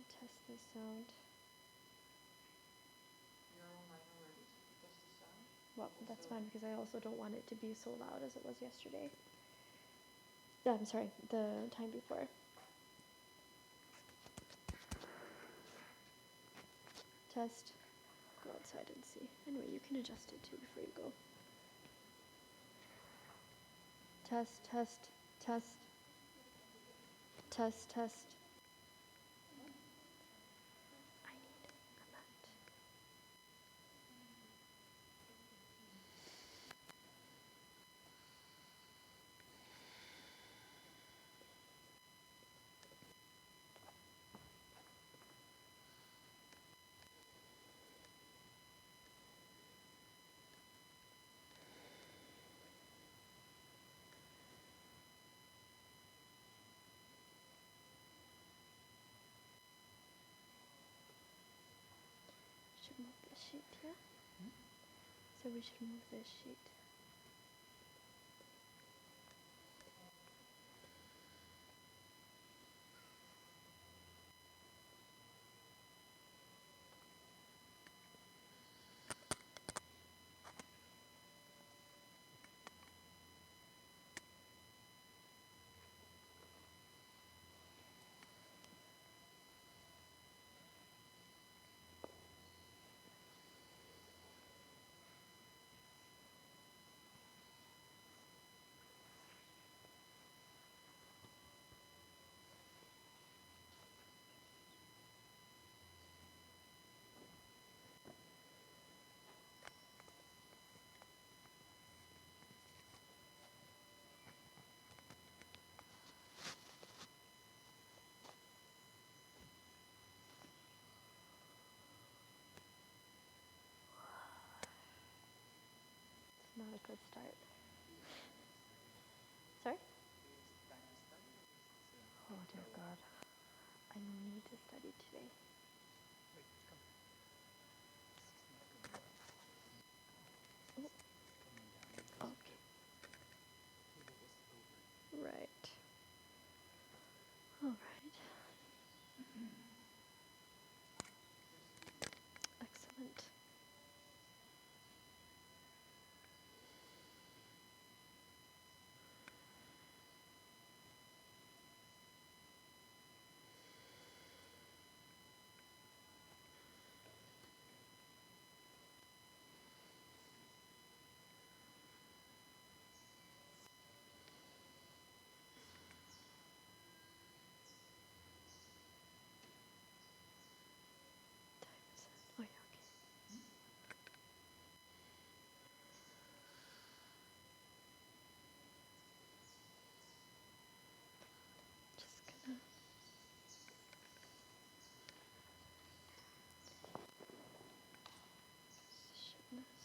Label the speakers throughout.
Speaker 1: test the sound.
Speaker 2: You're online already to test the sound?
Speaker 1: Well, that's
Speaker 2: Also-
Speaker 1: fine because I also don't want it to be so loud as it was yesterday. I'm sorry, the time before. Test. Go outside and see. Anyway, you can adjust it too before you go. Test, test, test. Test, test. I need a mat. Should move this sheet, yeah? So we should move this sheet. It's not a good start. Sorry? Oh dear God. I need to study today. Oh, okay. Right. All right. Excellent. Oh yeah, okay. Just gonna position this.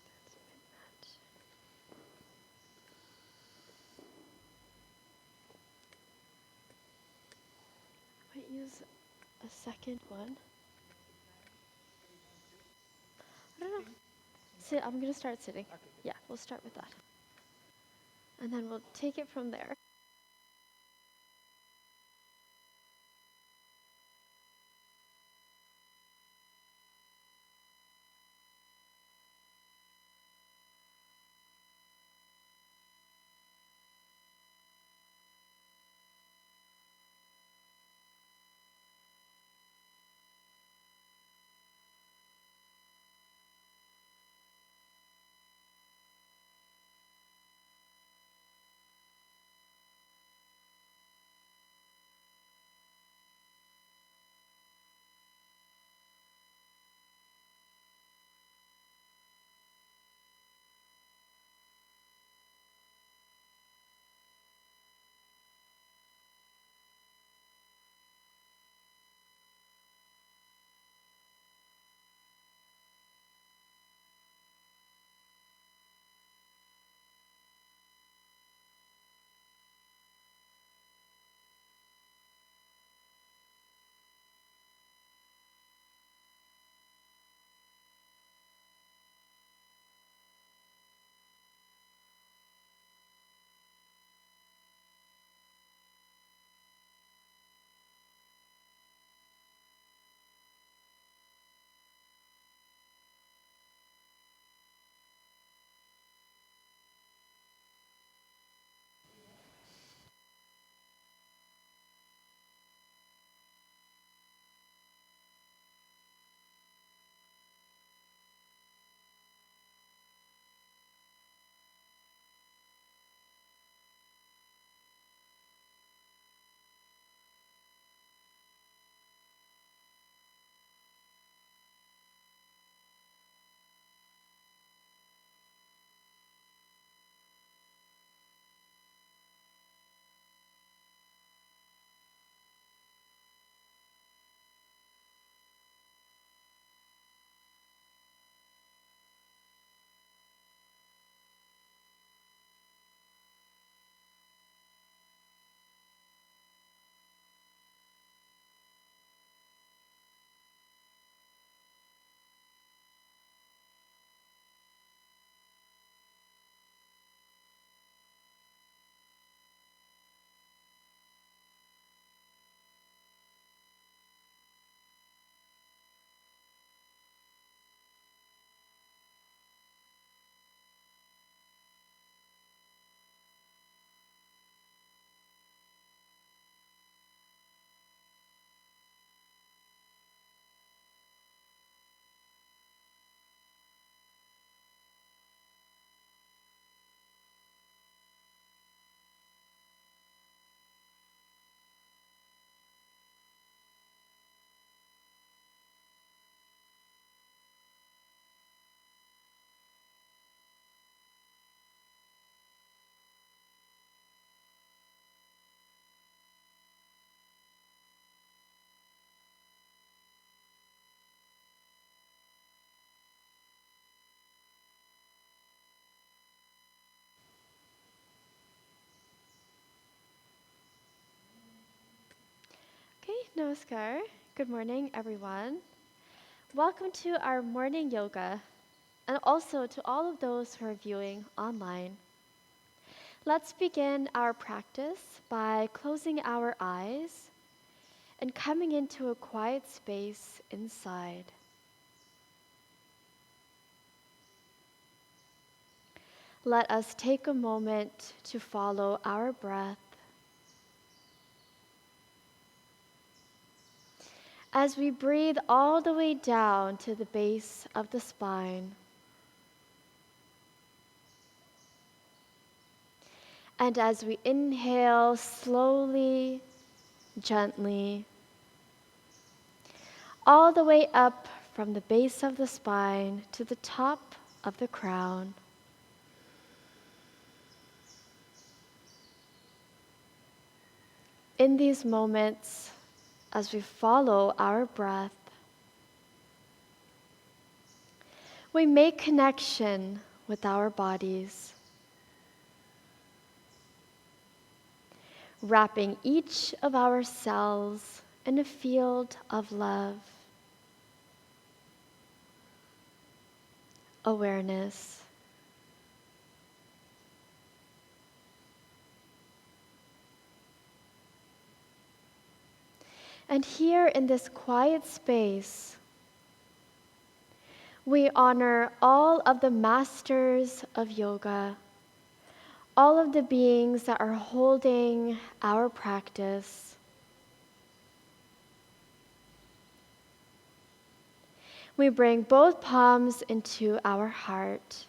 Speaker 1: That's mid-match. I might use a second one. I don't know. Sit. I'm gonna start sitting. Yeah, we'll start with that. And then we'll take it from there. Namaskar. Good morning, everyone. Welcome to our morning yoga, and also to all of those who are viewing online. Let's begin our practice by closing our eyes and coming into a quiet space inside. Let us take a moment to follow our breath as we breathe all the way down to the base of the spine. And as we inhale slowly, gently, all the way up from the base of the spine to the top of the crown. In these moments, as we follow our breath, we make connection with our bodies, wrapping each of our cells in a field of love, awareness. And here in this quiet space, we honor all of the masters of yoga, all of the beings that are holding our practice. We bring both palms into our heart,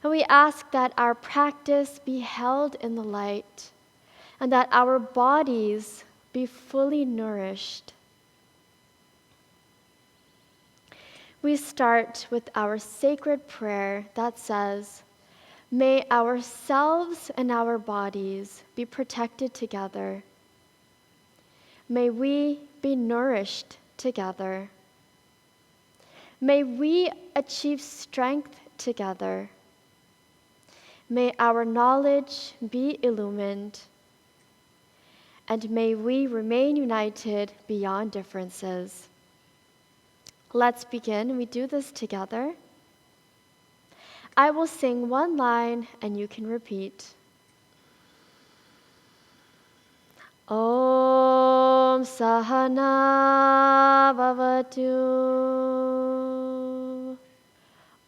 Speaker 1: and we ask that our practice be held in the light, and that our bodies be fully nourished. We start with our sacred prayer that says, "May ourselves and our bodies be protected together. May we be nourished together. May we achieve strength together. May our knowledge be illumined. And may we remain united beyond differences." Let's begin. We do this together. I will sing one line and you can repeat. Om Sahana Bhavatu.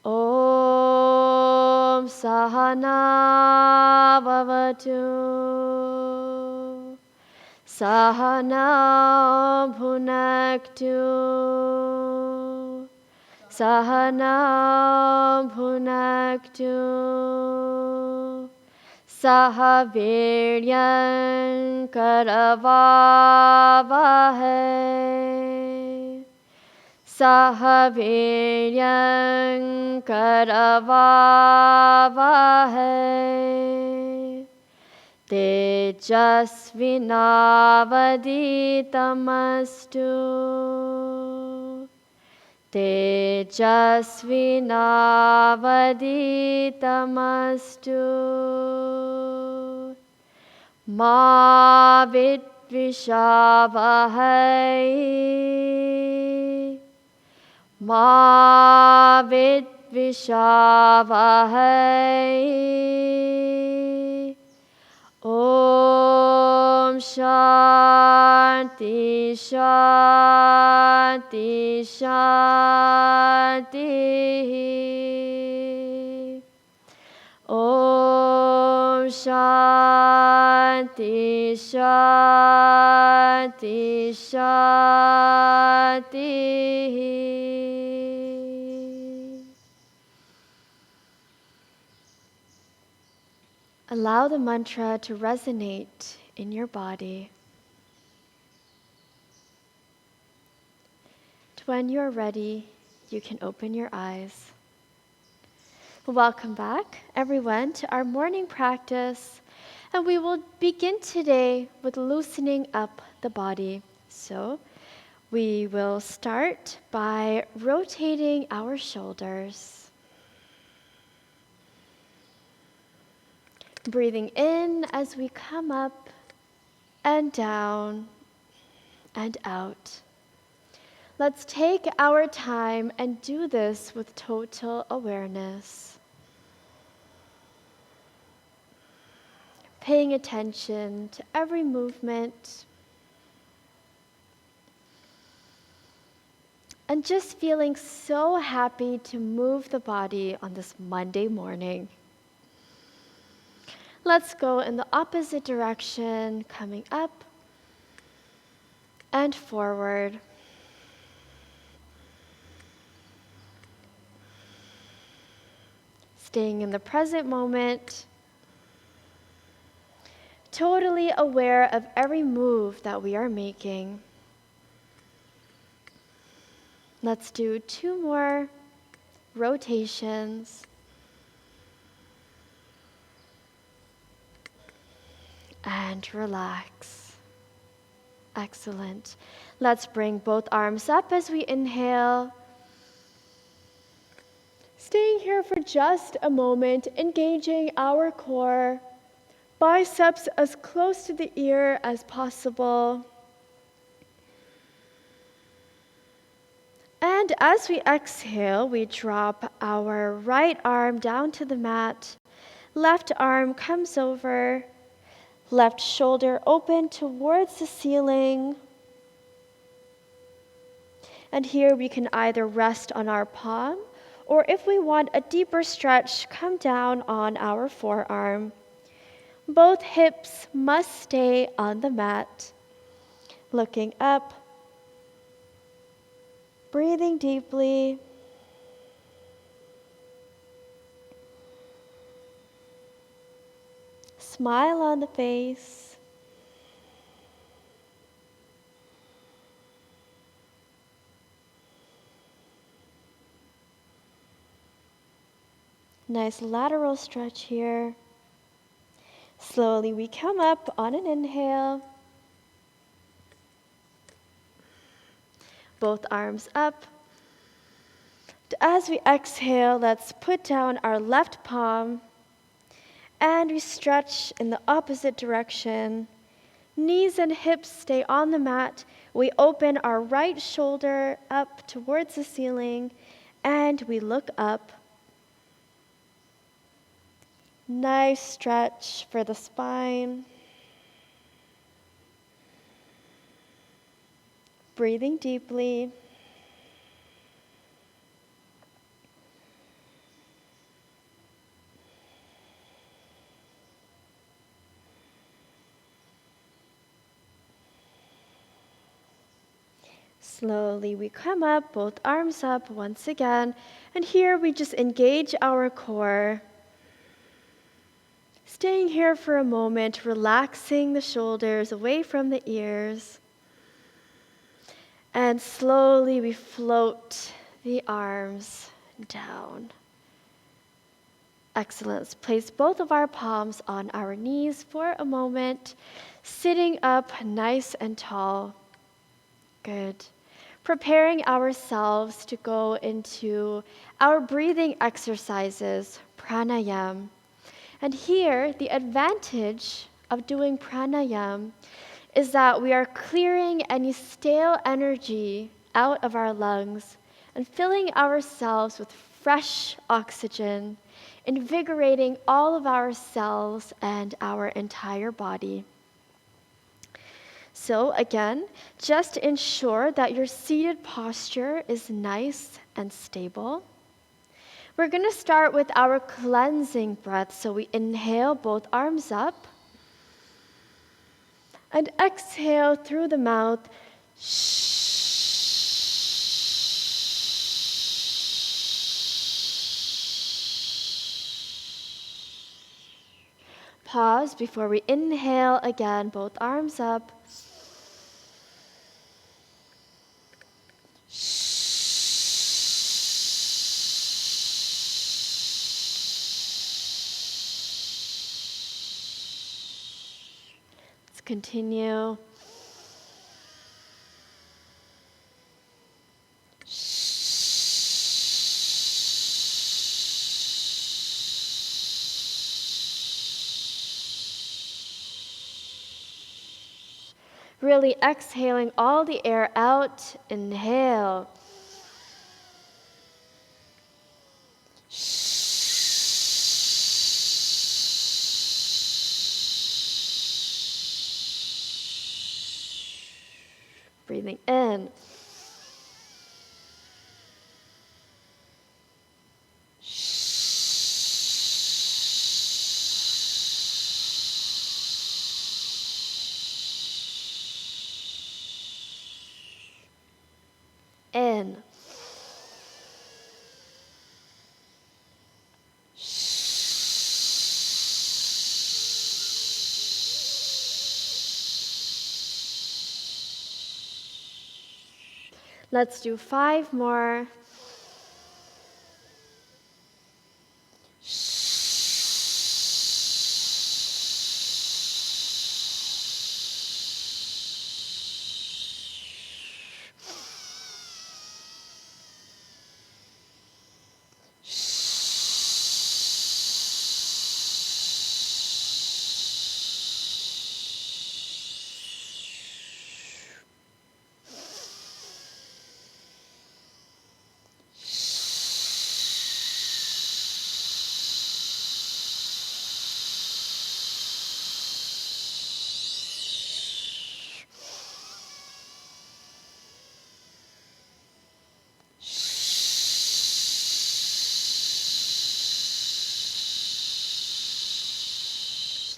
Speaker 1: Om Sahana Bhavatu. Sahana Bhunaktu. Sahana Bhunaktu. Sahaviryan Karavavahe. Sahaviryan Karavavahe. Tejasvinavaditamastu. Tejasvinavaditamastu. Ma vidvishavahay. Ma vidvishavahay. Om Shanti Shanti Shanti. Om Shanti Shanti Shanti. Allow the mantra to resonate in your body. When you're ready, you can open your eyes. Welcome back, everyone, to our morning practice. And we will begin today with loosening up the body. So we will start by rotating our shoulders. Breathing in as we come up and down, and out. Let's take our time and do this with total awareness. Paying attention to every movement and just feeling so happy to move the body on this Monday morning. Let's go in the opposite direction, coming up and forward. Staying in the present moment, totally aware of every move that we are making. Let's do 2 more rotations. And relax. Excellent. Let's bring both arms up as we inhale. Staying here for just a moment, engaging our core, biceps as close to the ear as possible. And as we exhale, we drop our right arm down to the mat. Left arm comes over. Left shoulder open towards the ceiling. And here we can either rest on our palm, or if we want a deeper stretch, come down on our forearm. Both hips must stay on the mat. Looking up, breathing deeply. Smile on the face. Nice lateral stretch here. Slowly we come up on an inhale. Both arms up. As we exhale, let's put down our left palm and we stretch in the opposite direction. Knees and hips stay on the mat. We open our right shoulder up towards the ceiling and we look up. Nice stretch for the spine. Breathing deeply. Slowly we come up, both arms up once again, and here we just engage our core. Staying here for a moment, relaxing the shoulders away from the ears. And slowly we float the arms down. Excellent. Let's place both of our palms on our knees for a moment, sitting up nice and tall. Good. Preparing ourselves to go into our breathing exercises, pranayam. And here, the advantage of doing pranayam is that we are clearing any stale energy out of our lungs and filling ourselves with fresh oxygen, invigorating all of our cells and our entire body. So again, just ensure that your seated posture is nice and stable. We're going to start with our cleansing breath. So we inhale, both arms up. And exhale through the mouth. Pause before we inhale again, both arms up. Let's continue. Really exhaling all the air out. Inhale. Breathing in. In. Let's do 5 more.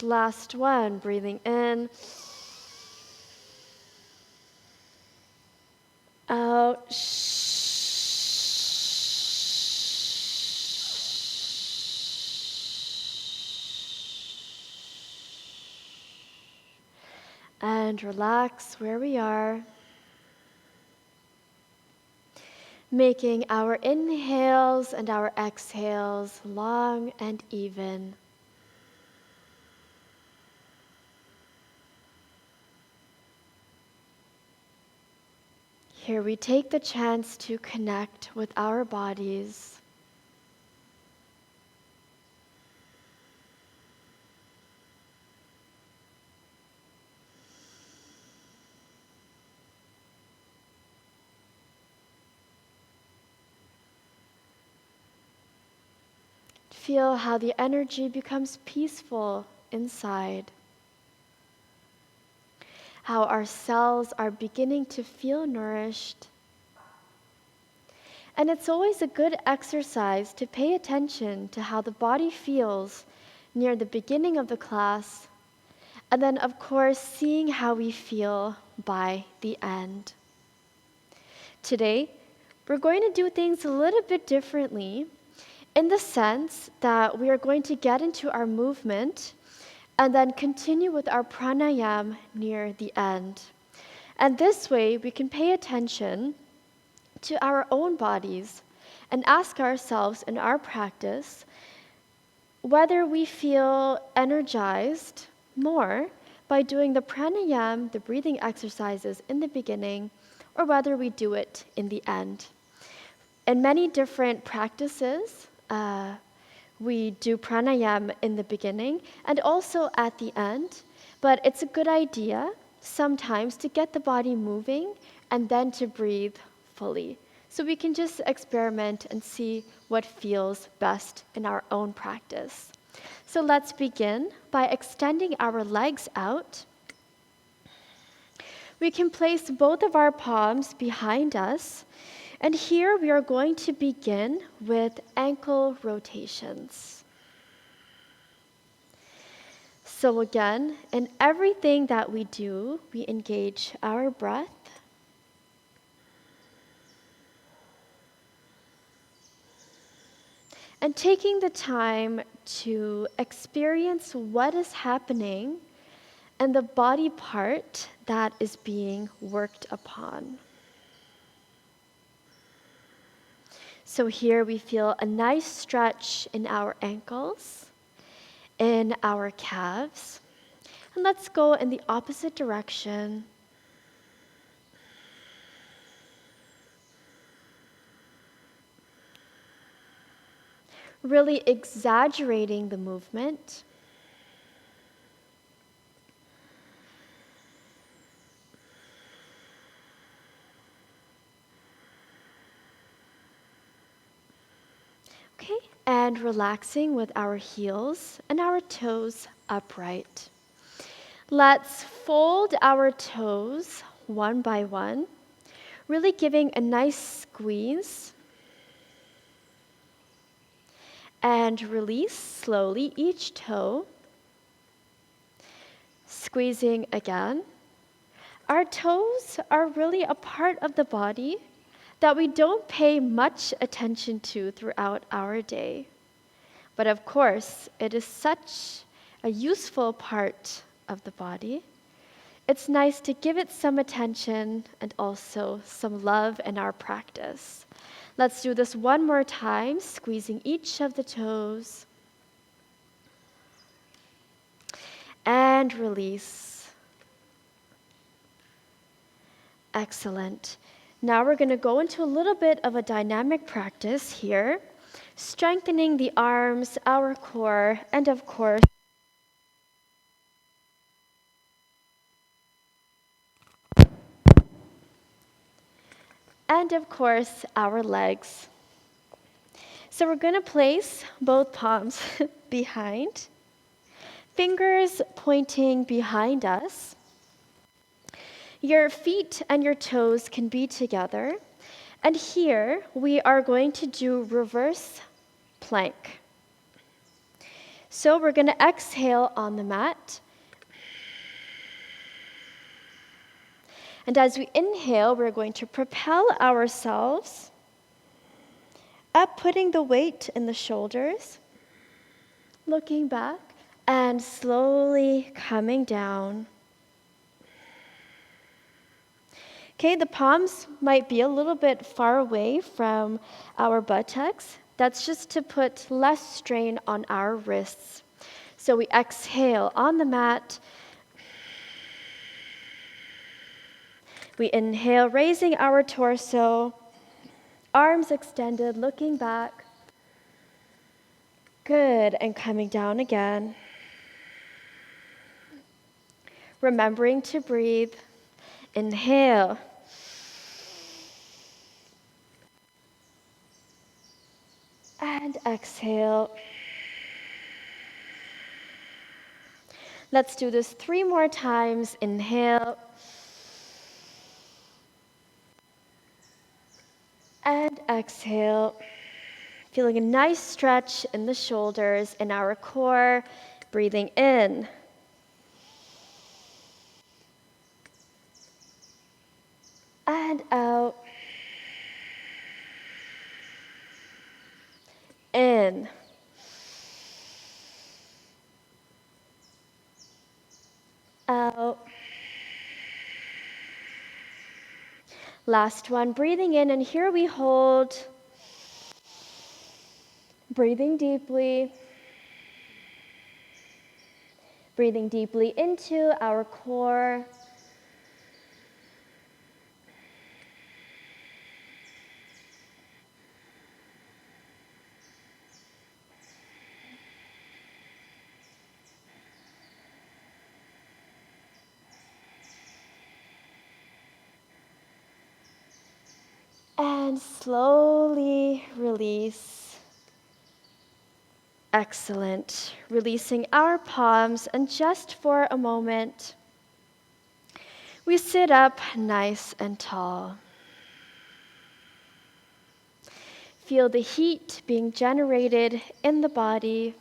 Speaker 1: Last one, breathing in. Out. And relax where we are. Making our inhales and our exhales long and even. Here we take the chance to connect with our bodies. Feel how the energy becomes peaceful inside. How our cells are beginning to feel nourished. And it's always a good exercise to pay attention to how the body feels near the beginning of the class, and then, of course, seeing how we feel by the end. Today, we're going to do things a little bit differently in the sense that we are going to get into our movement and then continue with our pranayam near the end. And this way, we can pay attention to our own bodies and ask ourselves in our practice whether we feel energized more by doing the pranayam, the breathing exercises in the beginning, or whether we do it in the end. In many different practices, we do pranayam in the beginning and also at the end, but it's a good idea sometimes to get the body moving and then to breathe fully. So we can just experiment and see what feels best in our own practice. So let's begin by extending our legs out. We can place both of our palms behind us, and here we are going to begin with ankle rotations. So again, in everything that we do, we engage our breath. And taking the time to experience what is happening and the body part that is being worked upon. So here we feel a nice stretch in our ankles, in our calves. And let's go in the opposite direction. Really exaggerating the movement. Okay, and relaxing with our heels and our toes upright. Let's fold our toes one by one, really giving a nice squeeze. And release slowly each toe. Squeezing again. Our toes are really a part of the body that we don't pay much attention to throughout our day. But of course, it is such a useful part of the body. It's nice to give it some attention and also some love in our practice. Let's do this one more time, squeezing each of the toes. And release. Excellent. Now we're going to go into a little bit of a dynamic practice here, strengthening the arms, our core, and of course, our legs. So we're going to place both palms behind, fingers pointing behind us. Your feet and your toes can be together. And here we are going to do reverse plank. So we're going to exhale on the mat. And as we inhale, we're going to propel ourselves up, putting the weight in the shoulders, looking back, and slowly coming down. Okay, the palms might be a little bit far away from our buttocks. That's just to put less strain on our wrists. So we exhale on the mat. We inhale, raising our torso, arms extended, looking back. Good, and coming down again. Remembering to breathe. Inhale. And exhale. Let's do this 3 more times. Inhale. And exhale. Feeling a nice stretch in the shoulders, in our core. Breathing in. And out. In. Out. Last one, breathing in, and here we hold. Breathing deeply. Breathing deeply into our core. And slowly release. Excellent. Releasing our palms, and just for a moment, we sit up nice and tall. Feel the heat being generated in the body.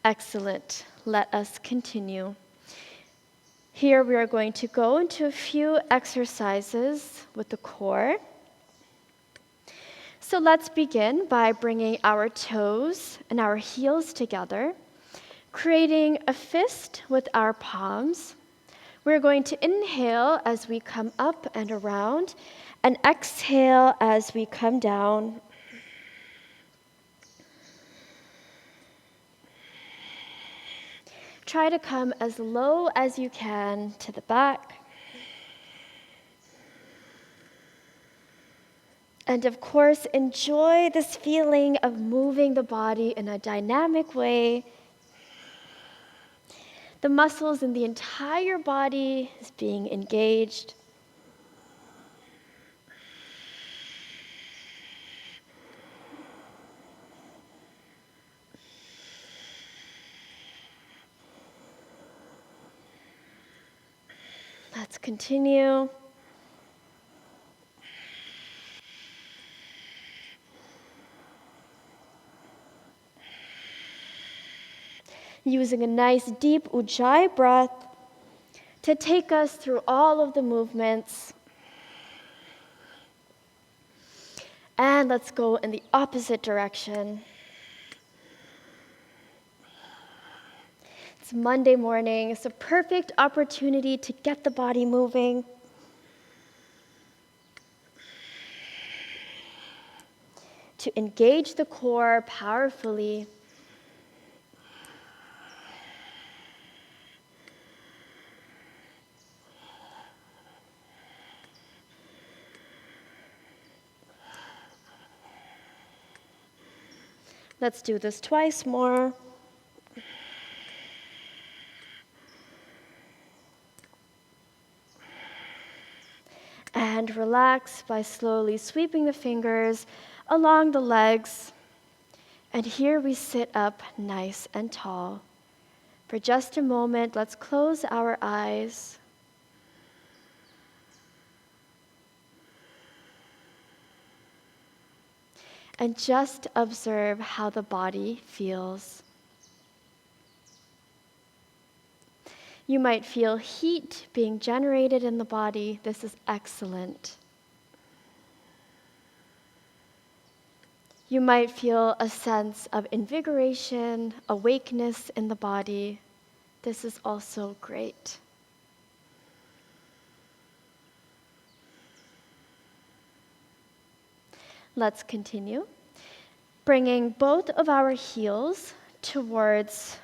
Speaker 1: Excellent. Let us continue. Here we are going to go into a few exercises with the core. So let's begin by bringing our toes and our heels together, creating a fist with our palms. We're going to inhale as we come up and around, and exhale as we come down. Try to come as low as you can to the back. And of course, enjoy this feeling of moving the body in a dynamic way. The muscles in the entire body is being engaged. Let's continue. Using a nice deep ujjayi breath to take us through all of the movements. And let's go in the opposite direction. It's Monday morning. It's a perfect opportunity to get the body moving. To engage the core powerfully. Let's do this twice more. And relax by slowly sweeping the fingers along the legs. And here we sit up nice and tall. For just a moment, let's close our eyes. And just observe how the body feels. You might feel heat being generated in the body. This is excellent. You might feel a sense of invigoration, awakeness in the body. This is also great. Let's continue. Bringing both of our heels towards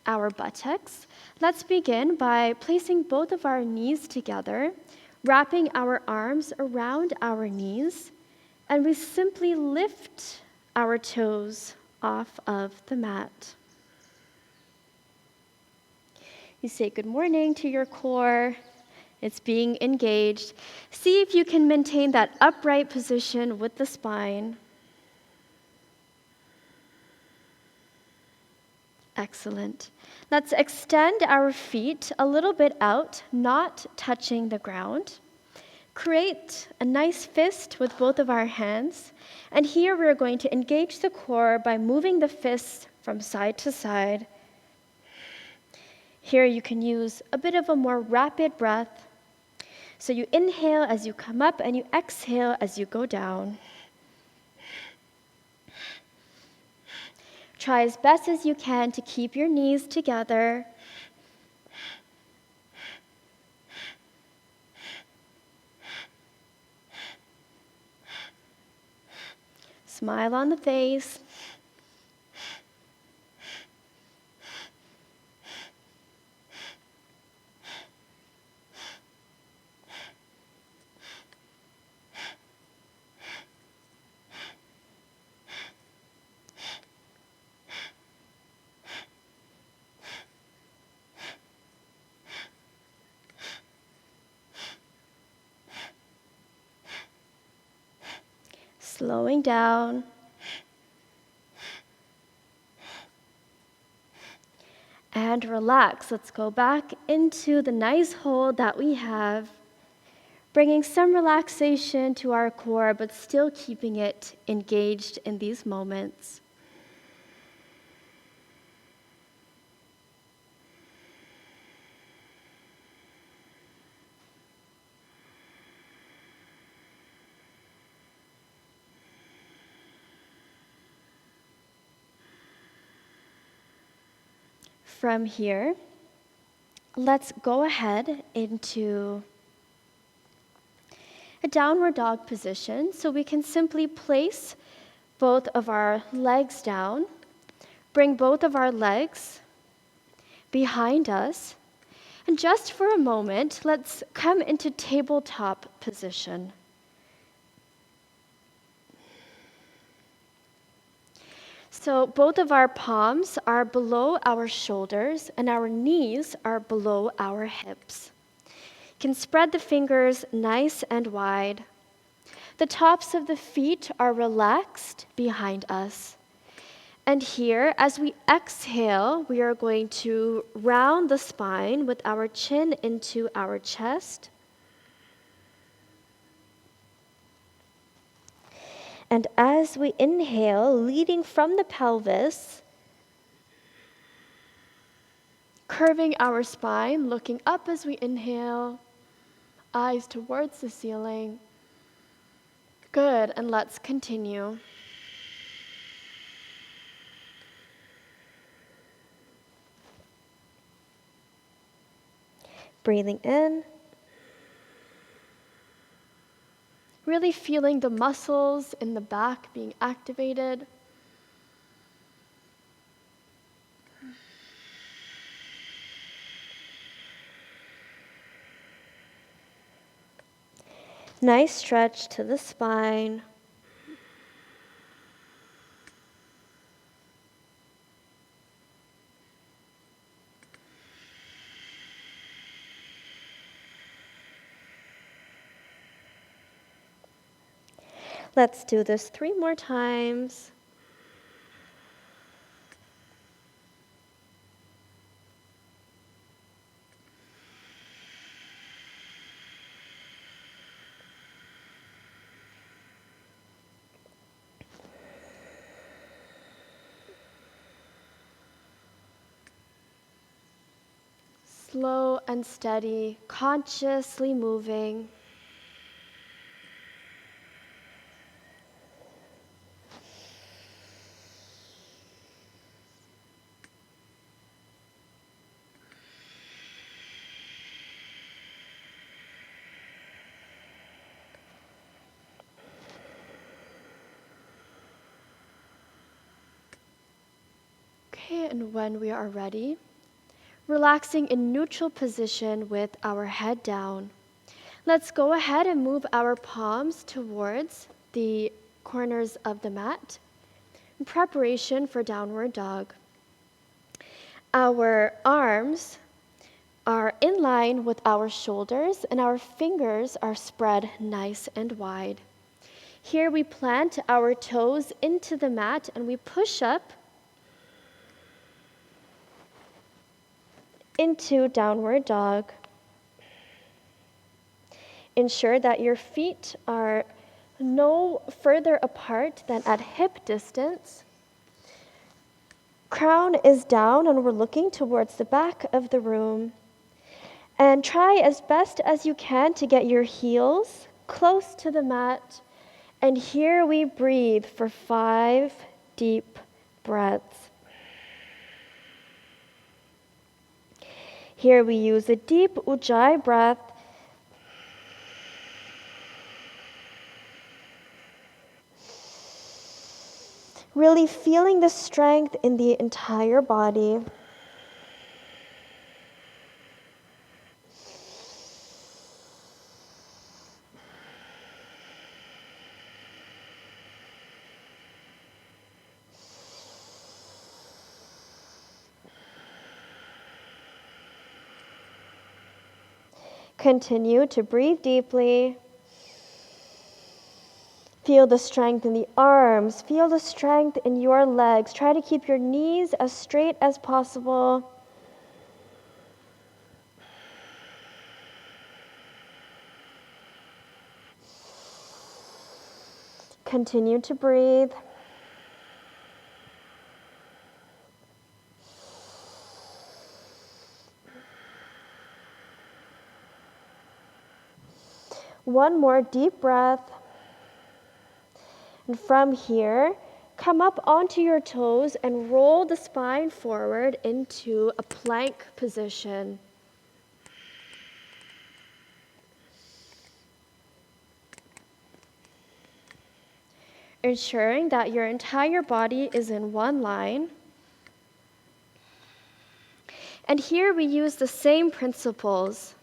Speaker 1: our buttocks. Let's begin by placing both of our knees together, wrapping our arms around our knees, and we simply lift our toes off of the mat. You say good morning to your core. It's being engaged. See if you can maintain that upright position with the spine. Excellent. Let's extend our feet a little bit out, not touching the ground. Create a nice fist with both of our hands. And here we're going to engage the core by moving the fists from side to side. Here you can use a bit of a more rapid breath. So you inhale as you come up and you exhale as you go down. Try as best as you can to keep your knees together. Smile on the face. Slowing down. And relax. Let's go back into the nice hold that we have, bringing some relaxation to our core, but still keeping it engaged in these moments. From here, let's go ahead into a downward dog position. So we can simply place both of our legs down, bring both of our legs behind us, and just for a moment, let's come into tabletop position. So both of our palms are below our shoulders and our knees are below our hips. You can spread the fingers nice and wide. The tops of the feet are relaxed behind us. And here, as we exhale, we are going to round the spine with our chin into our chest. And as we inhale, leading from the pelvis, curving our spine, looking up as we inhale, eyes towards the ceiling. Good, and let's continue. Breathing in. Really feeling the muscles in the back being activated. Nice stretch to the spine. Let's do this 3 more times. Slow and steady, consciously moving. Okay, and when we are ready, relaxing in neutral position with our head down. Let's go ahead and move our palms towards the corners of the mat in preparation for downward dog. Our arms are in line with our shoulders and our fingers are spread nice and wide. Here we plant our toes into the mat and we push up into downward dog. Ensure that your feet are no further apart than at hip distance. Crown is down and we're looking towards the back of the room. And try as best as you can to get your heels close to the mat. And here we breathe for 5 deep breaths. Here we use a deep Ujjayi breath. Really feeling the strength in the entire body. Continue to breathe deeply. Feel the strength in the arms. Feel the strength in your legs. Try to keep your knees as straight as possible. Continue to breathe. One more deep breath. And from here, come up onto your toes and roll the spine forward into a plank position. Ensuring that your entire body is in one line. And here we use the same principles.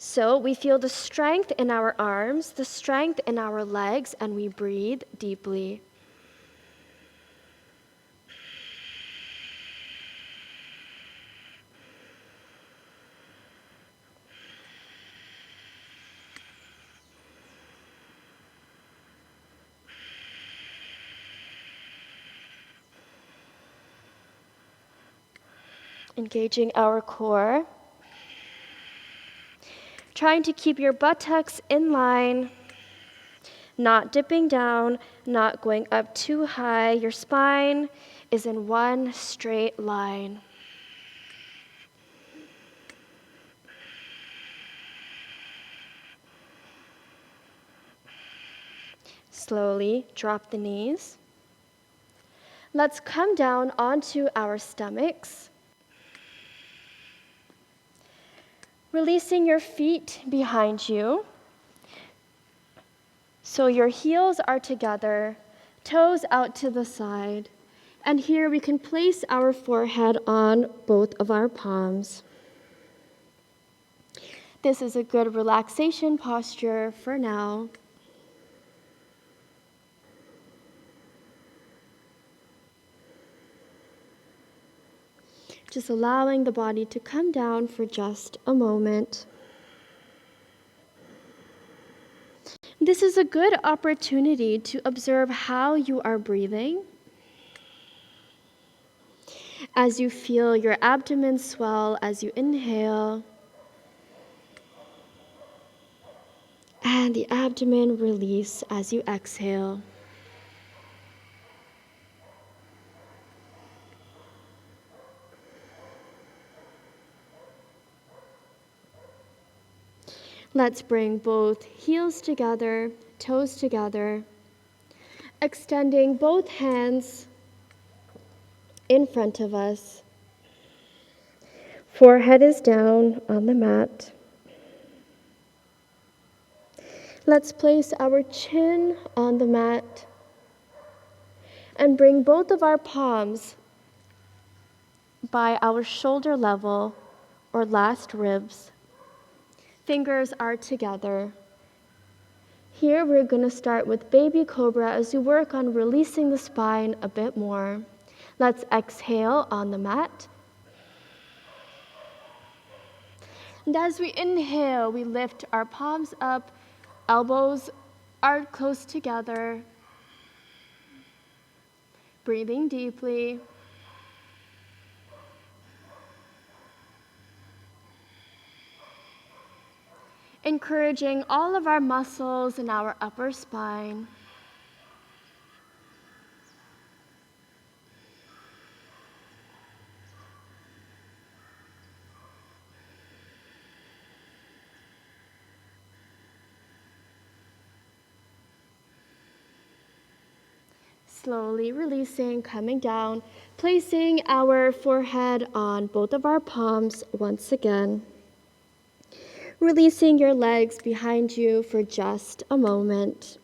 Speaker 1: So we feel the strength in our arms, the strength in our legs, and we breathe deeply. Engaging our core. Trying to keep your buttocks in line, not dipping down, not going up too high. Your spine is in one straight line. Slowly drop the knees. Let's come down onto our stomachs. Releasing your feet behind you. So your heels are together, toes out to the side. And here we can place our forehead on both of our palms. This is a good relaxation posture for now. Just allowing the body to come down for just a moment. This is a good opportunity to observe how you are breathing. As you feel your abdomen swell as you inhale, and the abdomen release as you exhale. Let's bring both heels together, toes together, extending both hands in front of us. Forehead is down on the mat. Let's place our chin on the mat and bring both of our palms by our shoulder level or last ribs. Fingers are together. Here we're going to start with baby cobra as you work on releasing the spine a bit more. Let's exhale on the mat. And as we inhale, we lift our palms up, elbows are close together. Breathing deeply. Encouraging all of our muscles in our upper spine. Slowly releasing, coming down, placing our forehead on both of our palms once again. Releasing your legs behind you for just a moment.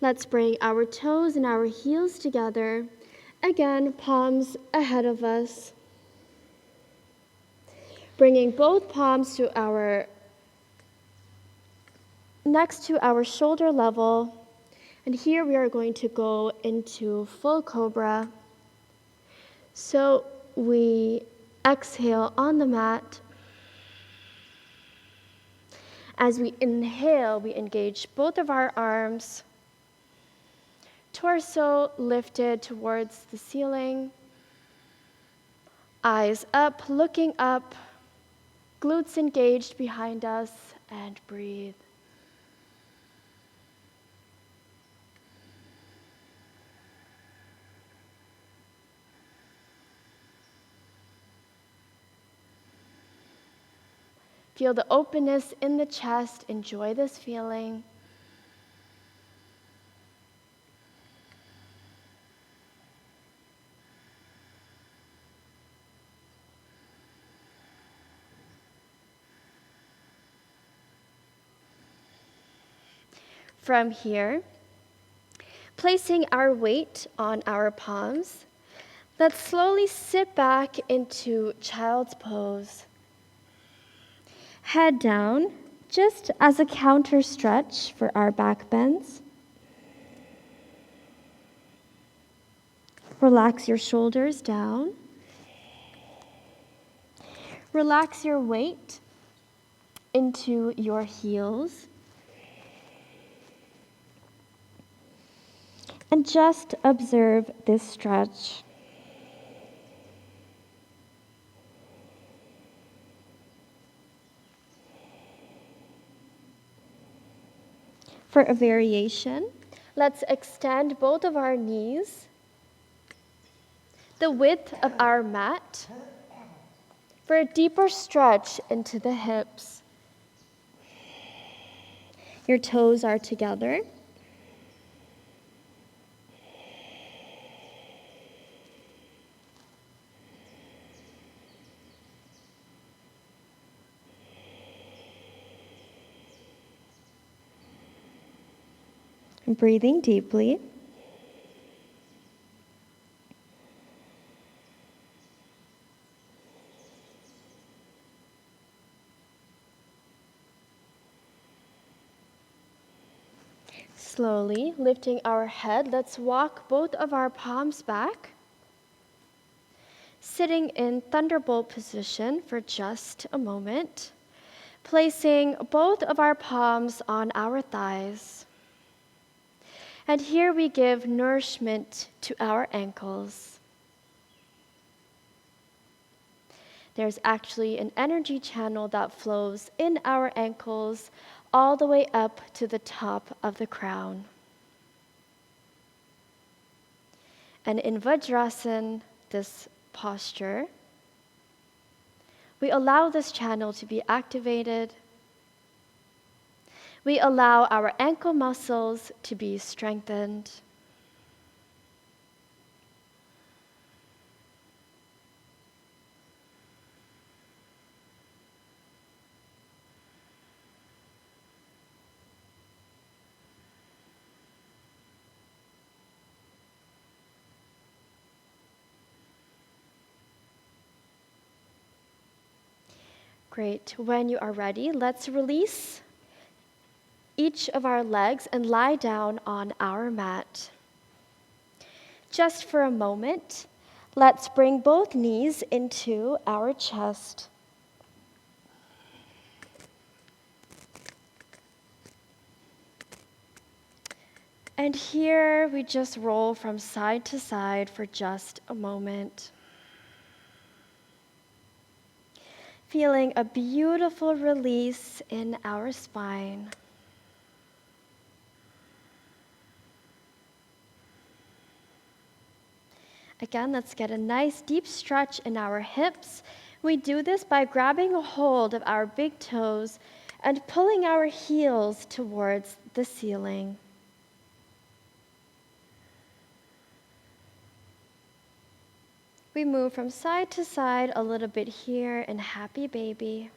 Speaker 1: Let's bring our toes and our heels together. Again, palms ahead of us. Bringing both palms to next to our shoulder level. And here we are going to go into full cobra. So we exhale on the mat. As we inhale, we engage both of our arms. Torso lifted towards the ceiling. Eyes up, looking up. Glutes engaged behind us, and breathe. Feel the openness in the chest. Enjoy this feeling. From here, placing our weight on our palms, let's slowly sit back into child's pose. Head down, just as a counter stretch for our back bends. Relax your shoulders down. Relax your weight into your heels. And just observe this stretch. For a variation, let's extend both of our knees the width of our mat for a deeper stretch into the hips. Your toes are together. Breathing deeply. Slowly lifting our head, let's walk both of our palms back. Sitting in thunderbolt position for just a moment. Placing both of our palms on our thighs. And here we give nourishment to our ankles. There's actually an energy channel that flows in our ankles all the way up to the top of the crown. And in Vajrasana, this posture, we allow this channel to be activated. We allow our ankle muscles to be strengthened. Great. When you are ready, let's release each of our legs and lie down on our mat. Just for a moment, let's bring both knees into our chest. And here we just roll from side to side for just a moment. Feeling a beautiful release in our spine. Again, let's get a nice deep stretch in our hips. We do this by grabbing a hold of our big toes and pulling our heels towards the ceiling. We move from side to side a little bit here in Happy Baby.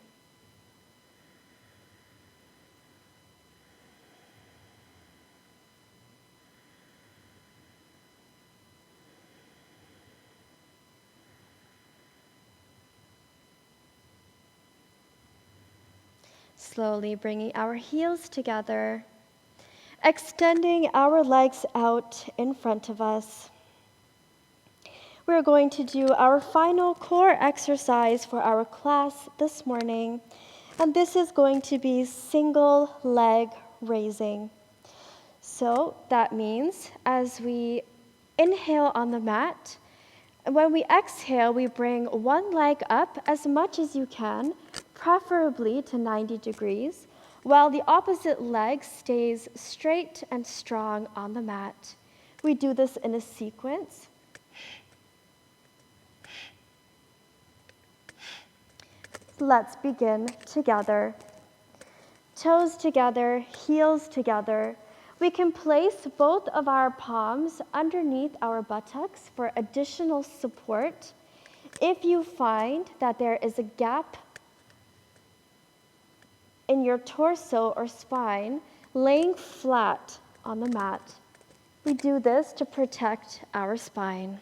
Speaker 1: Slowly bringing our heels together, extending our legs out in front of us. We're going to do our final core exercise for our class this morning, and this is going to be single leg raising. So that means as we inhale on the mat, when we exhale, we bring one leg up as much as you can, preferably to 90 degrees, while the opposite leg stays straight and strong on the mat. We do this in a sequence. Let's begin together. Toes together, heels together. We can place both of our palms underneath our buttocks for additional support. If you find that there is a gap in your torso or spine, laying flat on the mat. We do this to protect our spine.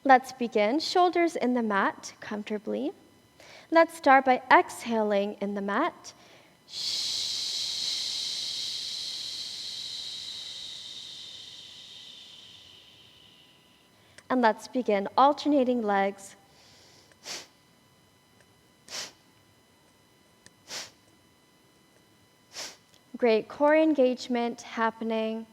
Speaker 1: Let's begin. Shoulders in the mat comfortably. Let's start by exhaling in the mat. And let's begin alternating legs. Great core engagement happening.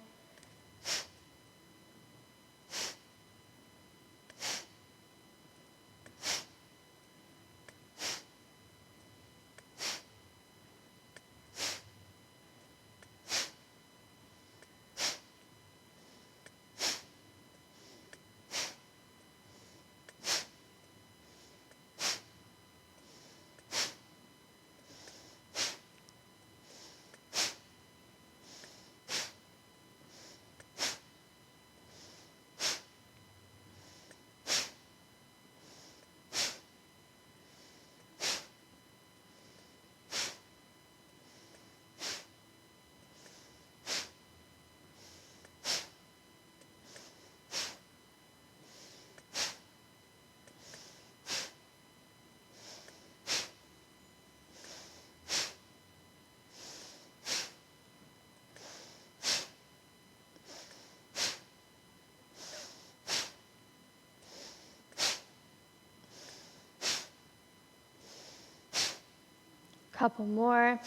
Speaker 1: Couple more.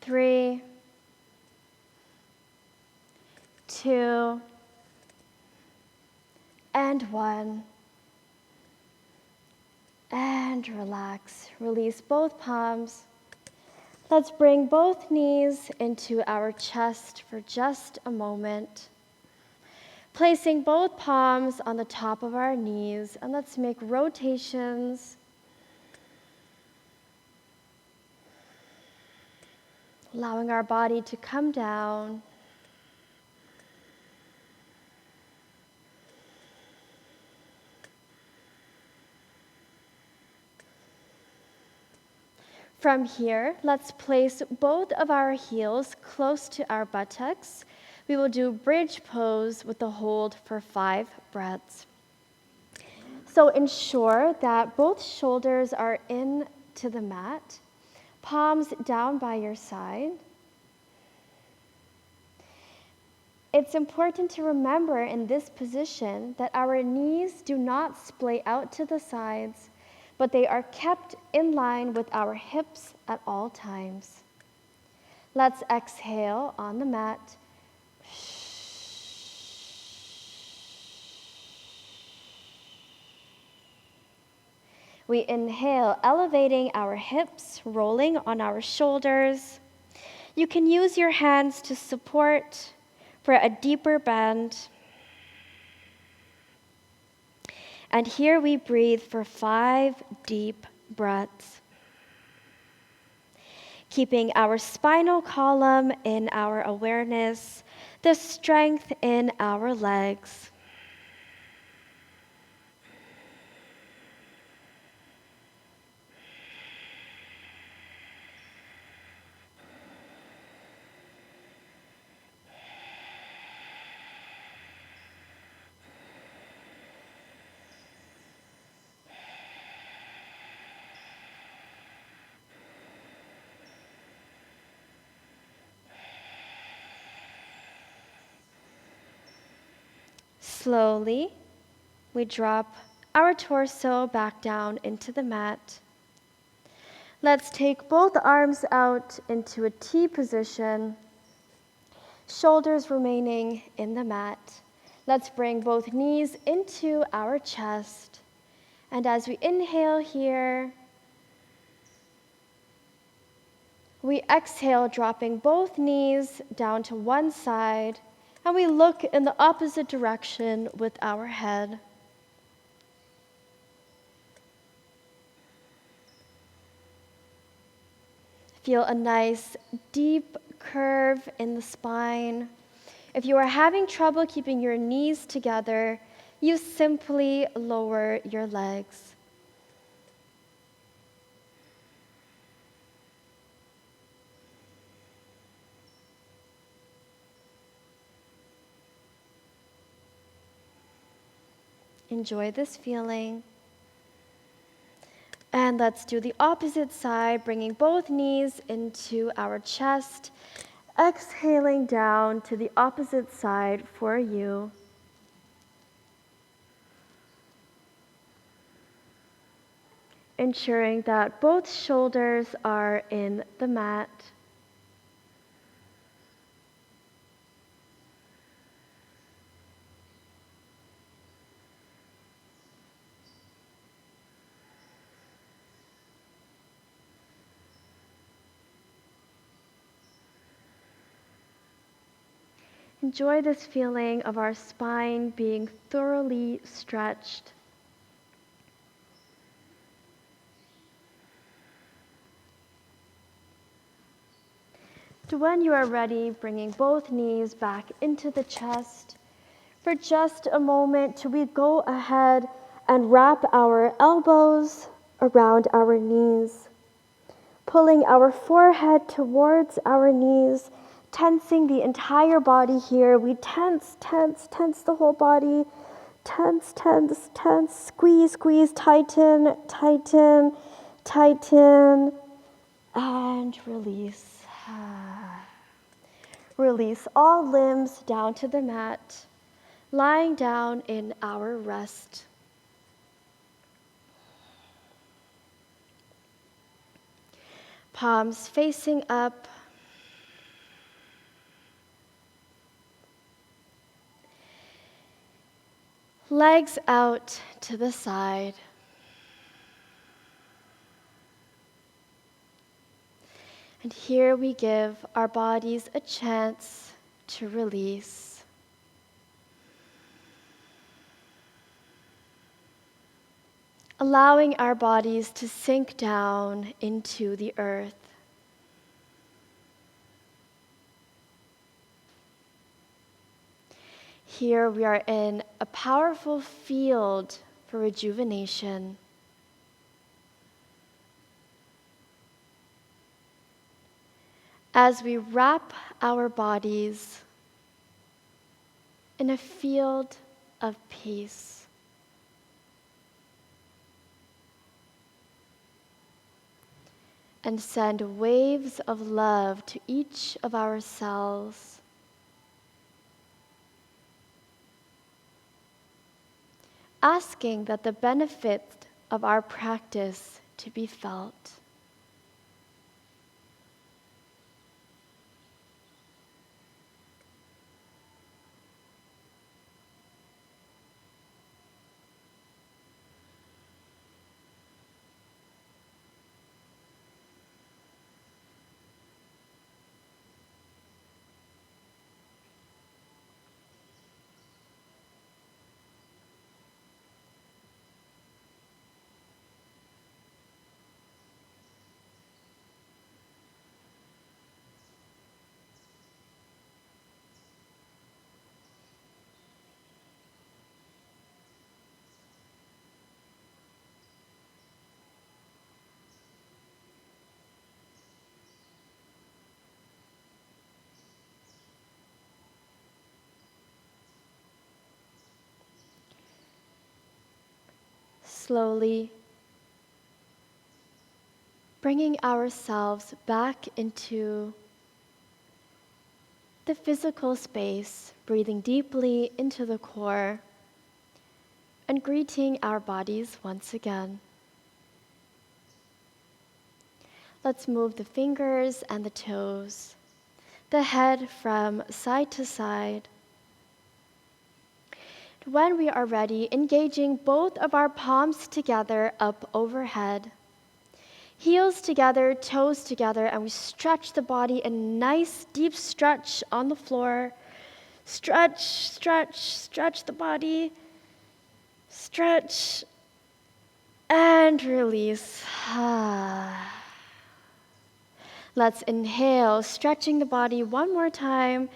Speaker 1: 3, 2, and 1. And relax. Release both palms. Let's bring both knees into our chest for just a moment. Placing both palms on the top of our knees, and let's make rotations. Allowing our body to come down. From here, let's place both of our heels close to our buttocks. We will do bridge pose with the hold for 5 breaths. So ensure that both shoulders are into the mat, palms down by your side. It's important to remember in this position that our knees do not splay out to the sides, but they are kept in line with our hips at all times. Let's exhale on the mat. We inhale, elevating our hips, rolling on our shoulders. You can use your hands to support for a deeper bend. And here we breathe for 5 deep breaths. Keeping our spinal column in our awareness, the strength in our legs. Slowly, we drop our torso back down into the mat. Let's take both arms out into a T position, shoulders remaining in the mat. Let's bring both knees into our chest. And as we inhale here, we exhale, dropping both knees down to one side, and we look in the opposite direction with our head. Feel a nice deep curve in the spine. If you are having trouble keeping your knees together, you simply lower your legs. Enjoy this feeling. And let's do the opposite side, bringing both knees into our chest, exhaling down to the opposite side for you. ensuring that both shoulders are in the mat. Enjoy this feeling of our spine being thoroughly stretched. When you are ready, bringing both knees back into the chest. For just a moment, we go ahead and wrap our elbows around our knees, pulling our forehead towards our knees, tensing the entire body here. We tense the whole body. Tense, squeeze, squeeze, tighten, tighten, tighten, and release. Release all limbs down to the mat, lying down in our rest. Palms facing up. Legs out to the side. And here we give our bodies a chance to release. Allowing our bodies to sink down into the earth. Here we are in a powerful field for rejuvenation. As we wrap our bodies in a field of peace. And send waves of love to each of our cells. Asking that the benefit of our practice to be felt. Slowly bringing ourselves back into the physical space, breathing deeply into the core, and greeting our bodies once again. Let's move the fingers and the toes, the head from side to side. When we are ready, engaging both of our palms together up overhead. Heels together, toes together, and we stretch the body, a nice deep stretch on the floor. Stretch, stretch, stretch the body. Stretch and release. Let's inhale, stretching the body one more time.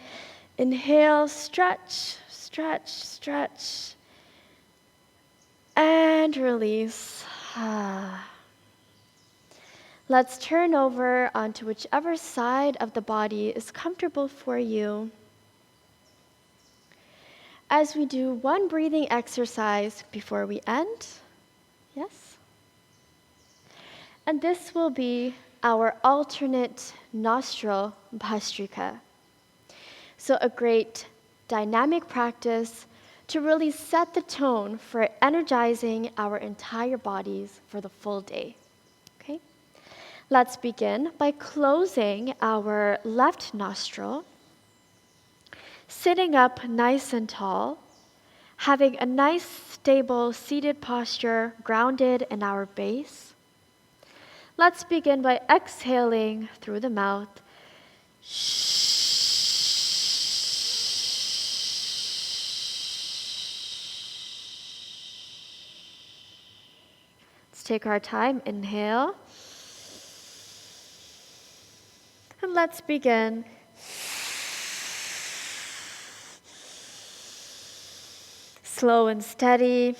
Speaker 1: Inhale, stretch, stretch, stretch, and release. Let's turn over onto whichever side of the body is comfortable for you. As we do one breathing exercise before we end, yes? And this will be our alternate nostril bhastrika. So a great dynamic practice to really set the tone for energizing our entire bodies for the full day. Okay? Let's begin by closing our left nostril, sitting up nice and tall, having a nice stable seated posture grounded in our base. Let's begin by exhaling through the mouth. Let's take our time. Inhale. And let's begin. Slow and steady.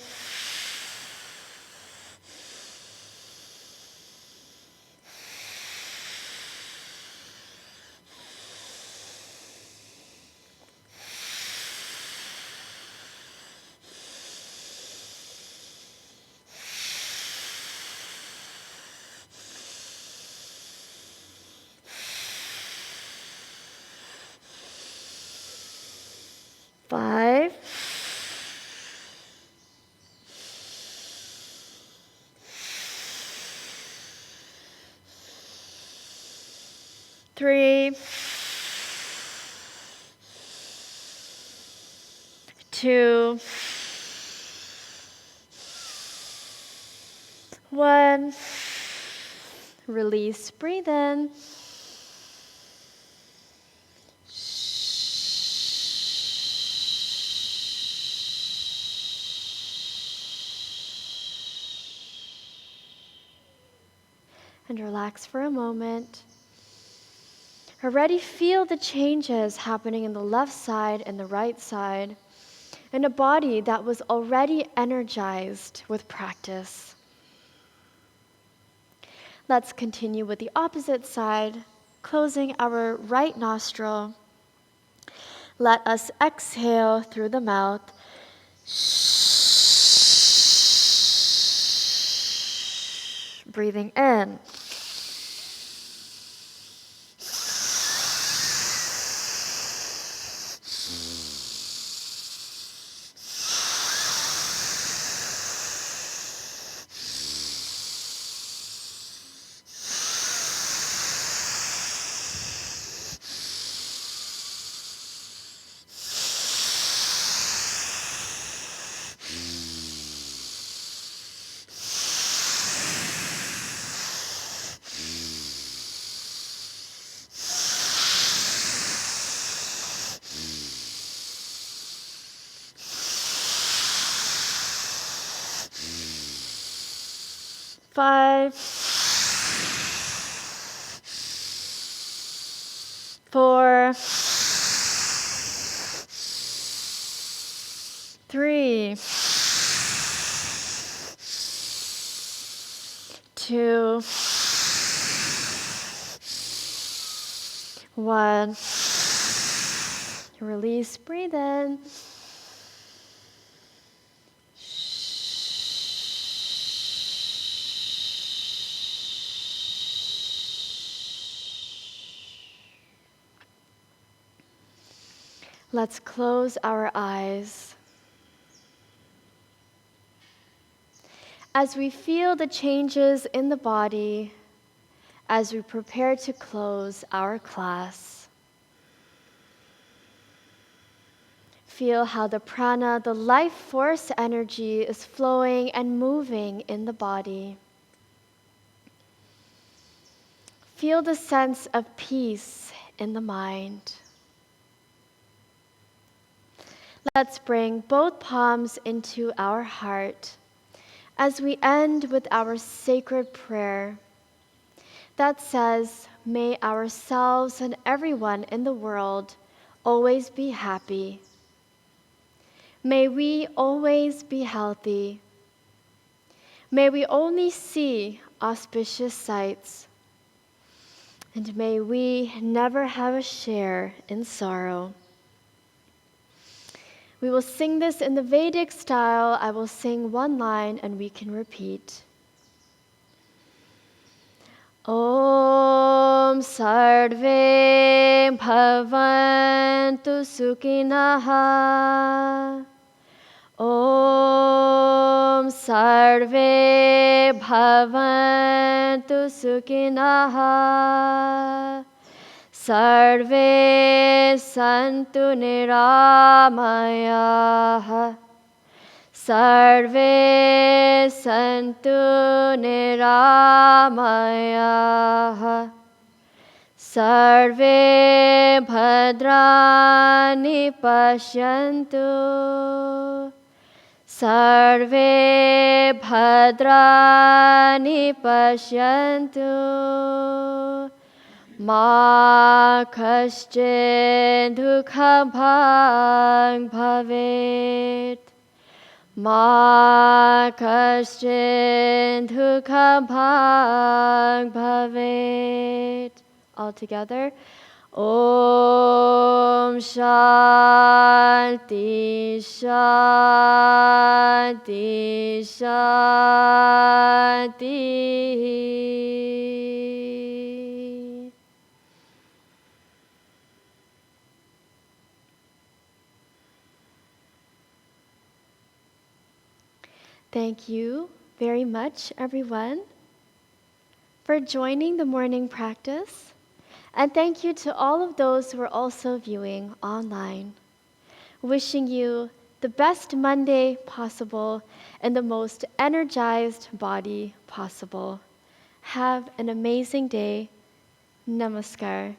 Speaker 1: Five. Three. Two. One. Release. Breathe in. And relax for a moment. Already feel the changes happening in the left side and the right side, in a body that was already energized with practice. Let's continue with the opposite side, closing our right nostril. Let us exhale through the mouth. Breathing in. Five, four, three, two, one. Release, breathe in. Let's close our eyes. As we feel the changes in the body, as we prepare to close our class, feel how the prana, the life force energy, is flowing and moving in the body. Feel the sense of peace in the mind. Let's bring both palms into our heart as we end with our sacred prayer that says, may ourselves and everyone in the world always be happy. May we always be healthy. May we only see auspicious sights. And may we never have a share in sorrow. We will sing this in the Vedic style. I will sing one line and we can repeat. Om Sarve Bhavantu Sukhinaha Om Sarve Bhavantu Sukhinaha. Sarve Santu Niramayaha. Sarve Santu Niramayaha. Sarve Bhadrani Pashyantu. Sarve Bhadrani Pashyantu. Ma Kaschin Dukhabhang Bhavet. Ma Kaschin Dukhabhang Bhavet. All together. Om Shanti Shanti Shanti. Thank you very much, everyone, for joining the morning practice. And thank you to all of those who are also viewing online. Wishing you the best Monday possible and the most energized body possible. Have an amazing day. Namaskar.